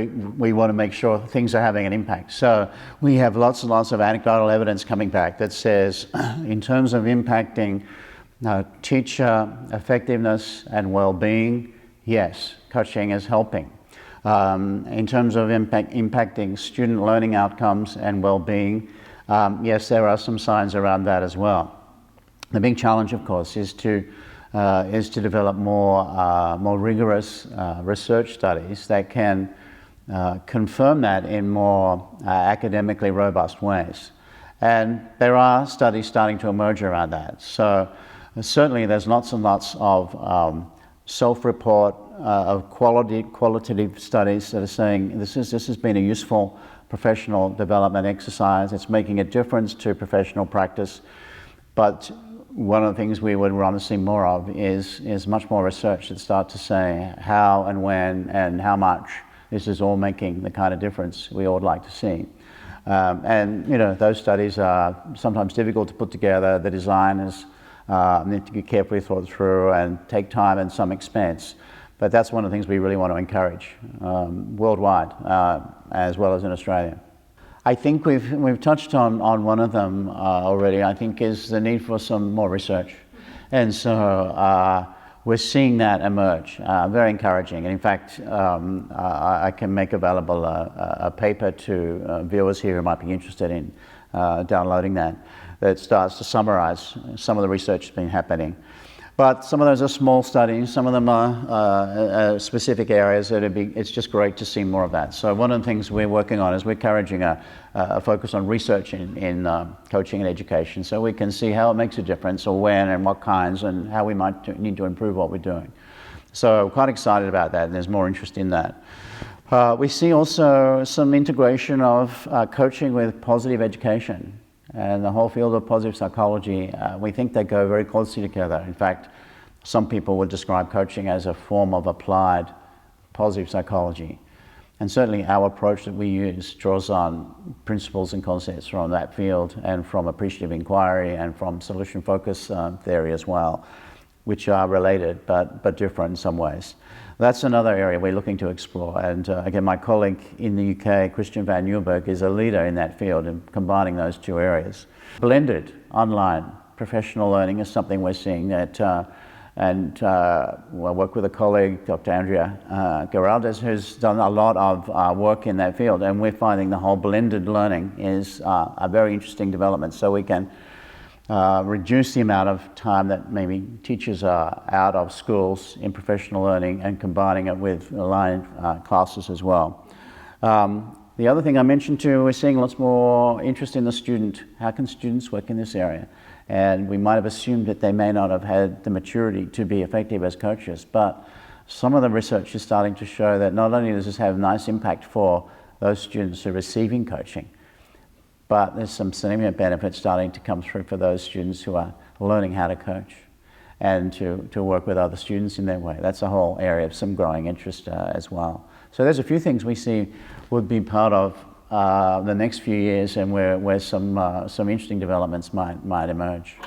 we want to make sure things are having an impact. So we have lots and lots of anecdotal evidence coming back that says, in terms of impacting teacher effectiveness and well-being, yes, coaching is helping. In terms of impacting student learning outcomes and well-being, yes, there are some signs around that as well. The big challenge, of course, is to develop more rigorous research studies that can confirm that in more academically robust ways. And there are studies starting to emerge around that. So certainly there's lots and lots of self-report of qualitative studies that are saying this has been a useful professional development exercise. It's making a difference to professional practice. But one of the things we would want to see more of is much more research that start to say how and when and how much this is all making the kind of difference we all would like to see. And those studies are sometimes difficult to put together. The design need to be carefully thought through and take time and some expense. But that's one of the things we really want to encourage worldwide, as well as in Australia. I think we've touched on one of them already. I think is the need for some more research, and so we're seeing that emerge. Very encouraging. And in fact, I can make available a paper to viewers here who might be interested in downloading that starts to summarize some of the research that's been happening. But some of those are small studies, some of them are specific areas that it's just great to see more of that. So one of the things we're working on is we're encouraging a focus on research in coaching and education, so we can see how it makes a difference, or when and what kinds, and how we might need to improve what we're doing. So quite excited about that, and there's more interest in that. We see also some integration of coaching with positive education. And the whole field of positive psychology, we think they go very closely together. In fact, some people would describe coaching as a form of applied positive psychology. And certainly our approach that we use draws on principles and concepts from that field, and from appreciative inquiry, and from solution focus theory as well, which are related but different in some ways. That's another area we're looking to explore. And again, my colleague in the UK, Christian van Nieuwburg, is a leader in that field in combining those two areas. Blended online professional learning is something we're seeing that, I work with a colleague, Dr. Andrea Geraldes, who's done a lot of work in that field, and we're finding the whole blended learning is a very interesting development. So we can reduce the amount of time that maybe teachers are out of schools in professional learning, and combining it with aligned classes as well. The other thing I mentioned too, we're seeing lots more interest in the student. How can students work in this area? And we might have assumed that they may not have had the maturity to be effective as coaches, but some of the research is starting to show that not only does this have a nice impact for those students who are receiving coaching, but there's some significant benefits starting to come through for those students who are learning how to coach and to work with other students in their way. That's a whole area of some growing interest as well. So there's a few things we see would be part of the next few years, and where some interesting developments might emerge.